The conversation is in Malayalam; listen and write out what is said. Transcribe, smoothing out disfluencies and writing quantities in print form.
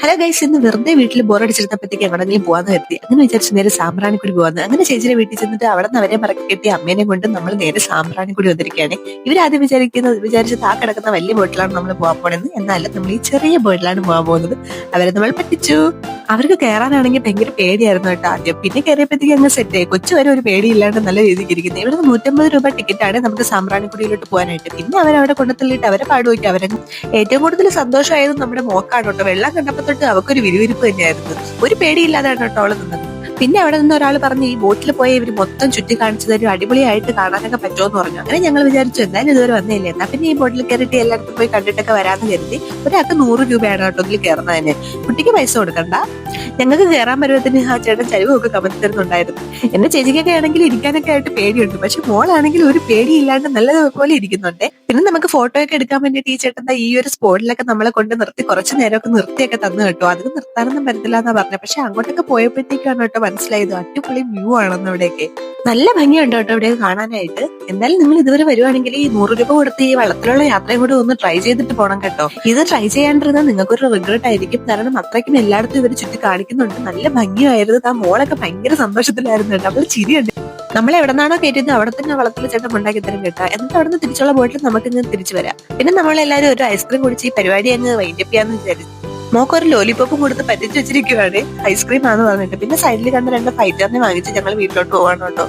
ഹലോ ഗൈസ്, ഇന്ന് വെറുതെ വീട്ടിൽ ബോറടിച്ചിരുന്നപ്പോഴത്തേക്ക് എവിടെങ്കിലും പോകാന്ന് കരുതി. അങ്ങനെ വിചാരിച്ചു നേരെ സാമ്പ്രാണിക്കുടി പോകാന്ന്. അങ്ങനെ ചേച്ചിയുടെ വീട്ടിൽ ചെന്നിട്ട് അവിടെ നിന്ന് അവരെ മറക്കി കെട്ടി അമ്മേനെ കൊണ്ട് നമ്മൾ നേരെ സാമ്പ്രാണിക്കുടി വന്നിരിക്കുകയാണ്. ഇവരാദ്യം വിചാരിച്ചത് ആ കിടക്കുന്ന വലിയ ബോട്ടിലാണ് നമ്മൾ പോകാൻ പോണെന്ന്. എന്നാലും നമ്മൾ ഈ ചെറിയ ബോട്ടിലാണ് പോകാൻ പോകുന്നത്. അവരെ നമ്മൾ പറ്റിച്ചു. അവർക്ക് കയറാനാണെങ്കിൽ ഭയങ്കര പേടിയായിരുന്നു കേട്ടോ ആദ്യം. പിന്നെ കയറിയപ്പോഴത്തേക്ക് അങ്ങ് സെറ്റ് ആയി. കൊച്ചു വരെ ഒരു പേടിയില്ലാണ്ട് നല്ല രീതിക്ക് ഇരിക്കുന്നത്. ഇവിടെ 150 രൂപ ടിക്കറ്റാണ് നമുക്ക് സാമ്പ്രാണിക്കുടിയിലോട്ട് പോകാനായിട്ട്. പിന്നെ അവരവിടെ കൊണ്ടുത്തള്ളിയിട്ട് അവരെ പാടുവയ്ക്കും. അവരെ ഏറ്റവും കൂടുതൽ സന്തോഷമായത് നമ്മുടെ മോക്കാണ് കേട്ടോ. വെള്ളം കണ്ടപ്പോ തൊട്ട് അവക്കൊരു വിരുവിരിപ്പ് തന്നെയായിരുന്നു. ഒരു പേടിയില്ലാതാണ് കേട്ടോ അവള് നിന്നത്. പിന്നെ അവിടെ നിന്ന് ഒരാൾ പറഞ്ഞു ഈ ബോട്ടിൽ പോയി ഇവര് മൊത്തം ചുറ്റി കാണിച്ചു തരും, അടിപൊളിയായിട്ട് കാണാനൊക്കെ പറ്റുമെന്ന് പറഞ്ഞു. അങ്ങനെ ഞങ്ങൾ വിചാരിച്ചു എന്തായാലും ഇതുവരെ വന്നില്ല, എന്നാ പിന്നെ ഈ ബോട്ടിൽ കയറിയിട്ട് എല്ലായിടത്തും പോയി കണ്ടിട്ടൊക്കെ വരാന്ന് കരുതി. ഒരാൾക്ക് 100 രൂപയാണ് കേട്ടോ ഇതിൽ കയറുന്നതിന്. കുട്ടിക്ക് പൈസ കൊടുക്കണ്ട. ഞങ്ങൾക്ക് കയറാൻ പരുവത്തിന് ആ ചേട്ടൻ ചരിവൊക്കെ കമത്തി തരുന്നുണ്ടായിരുന്നു. എന്റെ ചേച്ചിക്കൊക്കെ ആണെങ്കിൽ ഇരിക്കാനൊക്കെ ആയിട്ട് പേടിയുണ്ട്, പക്ഷെ മോളാണെങ്കിൽ ഒരു പേടിയില്ലാണ്ട് നല്ലതുപോലെ ഇരിക്കുന്നുണ്ട്. പിന്നെ നമുക്ക് ഫോട്ടോ ഒക്കെ എടുക്കാൻ വേണ്ടിയിട്ട് ഈ ചേട്ടൻ ഈ ഒരു സ്പോട്ടിലൊക്കെ നമ്മളെ കൊണ്ട് നിർത്തി കുറച്ച് നേരമൊക്കെ നിർത്തിയൊക്കെ തന്നു കേട്ടോ. അതിന് നിർത്താനൊന്നും പറ്റത്തില്ല എന്നാ പറഞ്ഞത്. പക്ഷെ അങ്ങോട്ടൊക്കെ പോയപ്പോഴത്തേക്കാണ് കേട്ടോ മനസ്സിലായത് അടിപൊളി വ്യൂ ആണെന്ന്. ഇവിടെയൊക്കെ നല്ല ഭംഗിയുണ്ട് കേട്ടോ ഇവിടെ കാണാനായിട്ട്. എന്തായാലും നിങ്ങൾ ഇതുവരെ വരുവാണെങ്കിൽ ഈ 100 രൂപ കൊടുത്ത് ഈ വെള്ളത്തിലുള്ള യാത്രയും കൂടി ഒന്ന് ട്രൈ ചെയ്തിട്ട് പോകണം കേട്ടോ. ഇത് ട്രൈ ചെയ്യാണ്ടിരുന്നാൽ നിങ്ങൾക്കൊരു റിഗ്രറ്റ് ആയിരിക്കും. കാരണം അത്രയ്ക്കും എല്ലായിടത്തും ഇവർ ചുറ്റി കാണിക്കുന്നുണ്ട്. നല്ല ഭംഗിയായിരുന്നു. ആ മോളൊക്കെ ഭയങ്കര സന്തോഷത്തിലായിരുന്നു കേട്ടോ. അവൾ ചിരിയുണ്ട്. നമ്മൾ എവിടെ നിന്നാണോ കയറ്റിയത് അവിടെ തന്നെ വെള്ളത്തിൽ ചേട്ടൻ ഉണ്ടാക്കി തരും കേട്ടോ. എന്നിട്ട് അവിടെ നിന്ന് തിരിച്ചുള്ള ബോട്ടിൽ നമുക്ക് ഇങ്ങനെ തിരിച്ചു വരാം. പിന്നെ നമ്മളെല്ലാവരും ഒരു ഐസ്ക്രീം കുടിച്ച് ഈ പരിപാടി അങ്ങ് വൈൻഡപ്പ് ചെയ്യാന്ന് വിചാരിച്ചു. മോക്കൊരു ലോലിപോപ്പും കൊടുത്ത് പറ്റിച്ചു വെച്ചിരിക്കുവാണ്. ഐസ്ക്രീം ആണെന്ന് പറഞ്ഞിട്ട്. പിന്നെ സൈഡിൽ കണ്ട 2 ഫൈറ്ററിനെ വാങ്ങിച്ച് ഞങ്ങൾ വീട്ടിലോട്ട് പോവാണ് കേട്ടോ.